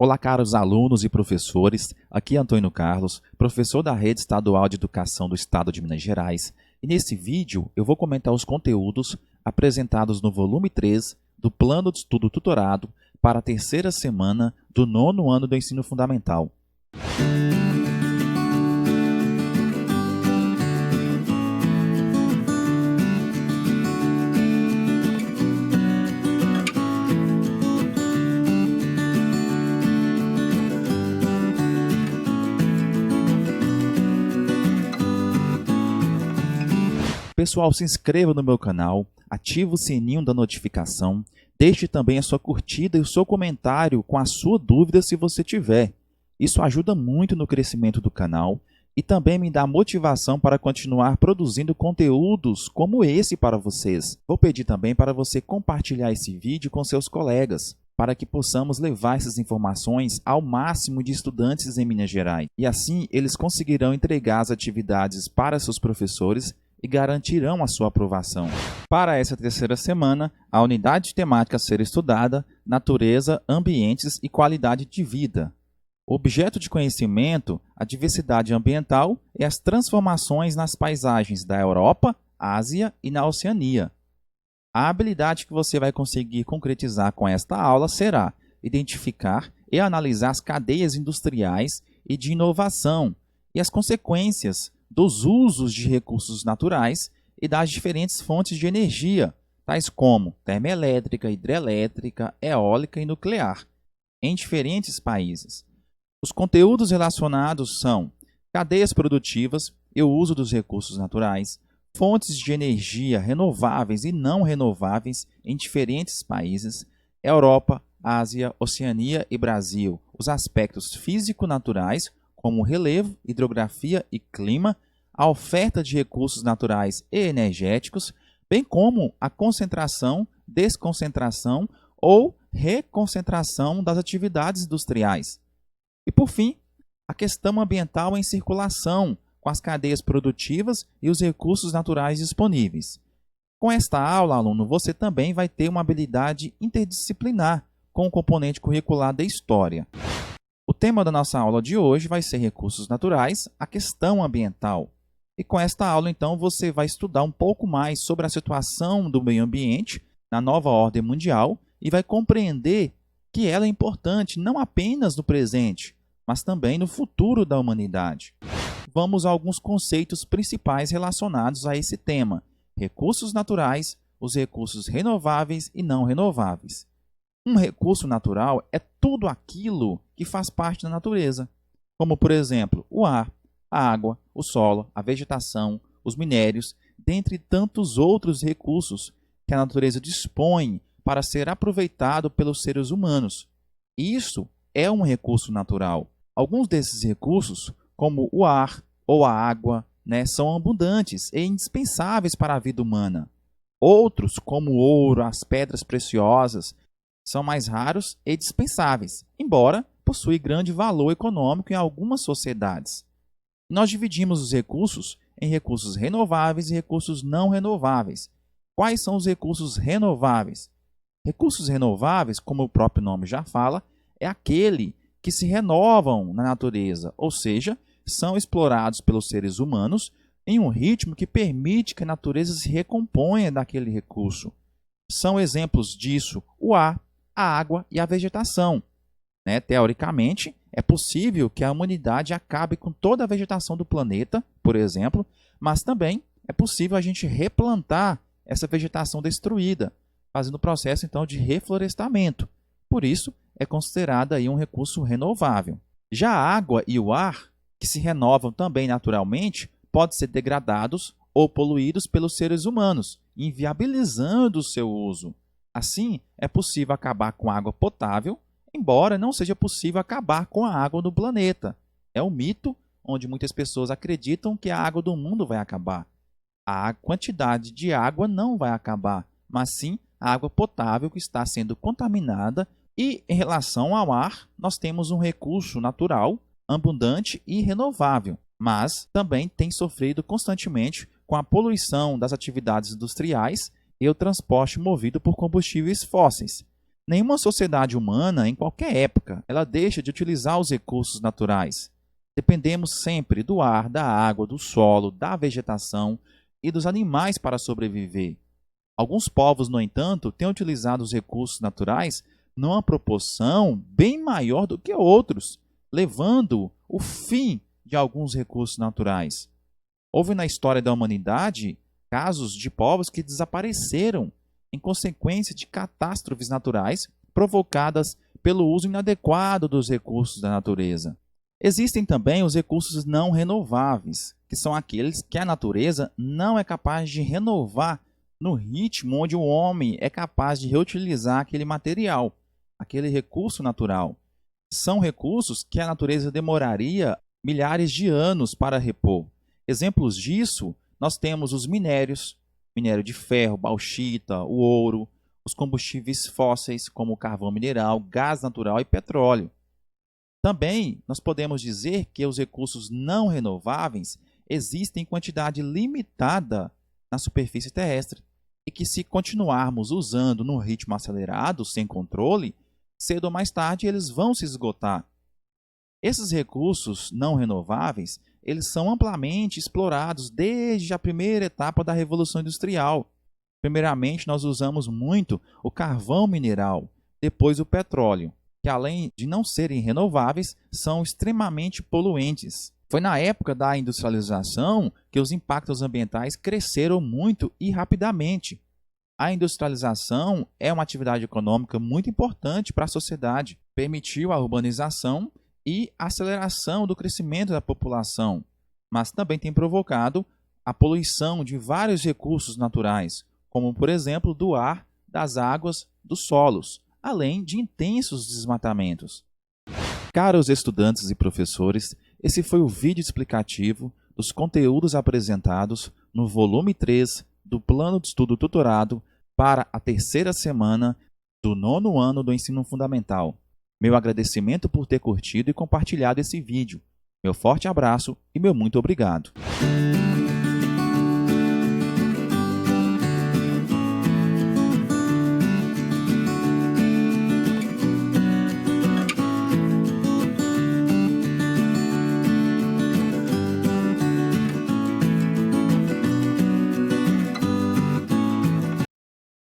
Olá, caros alunos e professores, aqui é Antônio Carlos, professor da Rede Estadual de Educação do Estado de Minas Gerais, e nesse vídeo eu vou comentar os conteúdos apresentados no volume 3 do Plano de Estudo Tutorado para a terceira semana do 9º ano do Ensino Fundamental. Pessoal, se inscreva no meu canal, ative o sininho da notificação, deixe também a sua curtida e o seu comentário com a sua dúvida se você tiver. Isso ajuda muito no crescimento do canal e também me dá motivação para continuar produzindo conteúdos como esse para vocês. Vou pedir também para você compartilhar esse vídeo com seus colegas, para que possamos levar essas informações ao máximo de estudantes em Minas Gerais. E assim eles conseguirão entregar as atividades para seus professores e garantirão a sua aprovação. Para essa terceira semana, a unidade temática a ser estudada, natureza, ambientes e qualidade de vida. O objeto de conhecimento, a diversidade ambiental e as transformações nas paisagens da Europa, Ásia e na Oceania. A habilidade que você vai conseguir concretizar com esta aula será identificar e analisar as cadeias industriais e de inovação e as consequências dos usos de recursos naturais e das diferentes fontes de energia, tais como termoelétrica, hidrelétrica, eólica e nuclear, em diferentes países. Os conteúdos relacionados são cadeias produtivas e o uso dos recursos naturais, fontes de energia renováveis e não renováveis em diferentes países, Europa, Ásia, Oceania e Brasil, os aspectos físico-naturais, como relevo, hidrografia e clima, a oferta de recursos naturais e energéticos, bem como a concentração, desconcentração ou reconcentração das atividades industriais. E, por fim, a questão ambiental em circulação, com as cadeias produtivas e os recursos naturais disponíveis. Com esta aula, aluno, você também vai ter uma habilidade interdisciplinar com o componente curricular da História. O tema da nossa aula de hoje vai ser recursos naturais, a questão ambiental. E com esta aula, então, você vai estudar um pouco mais sobre a situação do meio ambiente na nova ordem mundial e vai compreender que ela é importante não apenas no presente, mas também no futuro da humanidade. Vamos a alguns conceitos principais relacionados a esse tema: recursos naturais, os recursos renováveis e não renováveis. Um recurso natural é tudo aquilo que faz parte da natureza, como, por exemplo, o ar, a água, o solo, a vegetação, os minérios, dentre tantos outros recursos que a natureza dispõe para ser aproveitado pelos seres humanos. Isso é um recurso natural. Alguns desses recursos, como o ar ou a água, são abundantes e indispensáveis para a vida humana. Outros, como o ouro, as pedras preciosas, são mais raros e dispensáveis, embora possuem grande valor econômico em algumas sociedades. Nós dividimos os recursos em recursos renováveis e recursos não renováveis. Quais são os recursos renováveis? Recursos renováveis, como o próprio nome já fala, é aquele que se renovam na natureza, ou seja, são explorados pelos seres humanos em um ritmo que permite que a natureza se recomponha daquele recurso. São exemplos disso o ar, a água e a vegetação. Teoricamente, é possível que a humanidade acabe com toda a vegetação do planeta, por exemplo, mas também é possível a gente replantar essa vegetação destruída, fazendo o processo então de reflorestamento. Por isso, é considerada aí um recurso renovável. Já a água e o ar, que se renovam também naturalmente, podem ser degradados ou poluídos pelos seres humanos, inviabilizando o seu uso. Assim, é possível acabar com a água potável, embora não seja possível acabar com a água do planeta. É um mito onde muitas pessoas acreditam que a água do mundo vai acabar. A quantidade de água não vai acabar, mas sim a água potável que está sendo contaminada. E em relação ao ar, nós temos um recurso natural, abundante e renovável, mas também tem sofrido constantemente com a poluição das atividades industriais e o transporte movido por combustíveis fósseis. Nenhuma sociedade humana, em qualquer época, ela deixa de utilizar os recursos naturais. Dependemos sempre do ar, da água, do solo, da vegetação e dos animais para sobreviver. Alguns povos, no entanto, têm utilizado os recursos naturais numa proporção bem maior do que outros, levando o fim de alguns recursos naturais. Houve na história da humanidade casos de povos que desapareceram em consequência de catástrofes naturais provocadas pelo uso inadequado dos recursos da natureza. Existem também os recursos não renováveis, que são aqueles que a natureza não é capaz de renovar no ritmo onde o homem é capaz de reutilizar aquele material, aquele recurso natural. São recursos que a natureza demoraria milhares de anos para repor. Exemplos disso, nós temos os minérios, minério de ferro, bauxita, o ouro, os combustíveis fósseis, como o carvão mineral, gás natural e petróleo. Também nós podemos dizer que os recursos não renováveis existem em quantidade limitada na superfície terrestre e que, se continuarmos usando num ritmo acelerado, sem controle, cedo ou mais tarde eles vão se esgotar. Esses recursos não renováveis, eles são amplamente explorados desde a primeira etapa da Revolução Industrial. Primeiramente, nós usamos muito o carvão mineral, depois o petróleo, que além de não serem renováveis, são extremamente poluentes. Foi na época da industrialização que os impactos ambientais cresceram muito e rapidamente. A industrialização é uma atividade econômica muito importante para a sociedade. Permitiu a urbanização e a aceleração do crescimento da população, mas também tem provocado a poluição de vários recursos naturais, como, por exemplo, do ar, das águas, dos solos, além de intensos desmatamentos. Caros estudantes e professores, esse foi o vídeo explicativo dos conteúdos apresentados no volume 3 do Plano de Estudo Tutorado para a terceira semana do 9º ano do Ensino Fundamental. Meu agradecimento por ter curtido e compartilhado esse vídeo. Meu forte abraço e meu muito obrigado.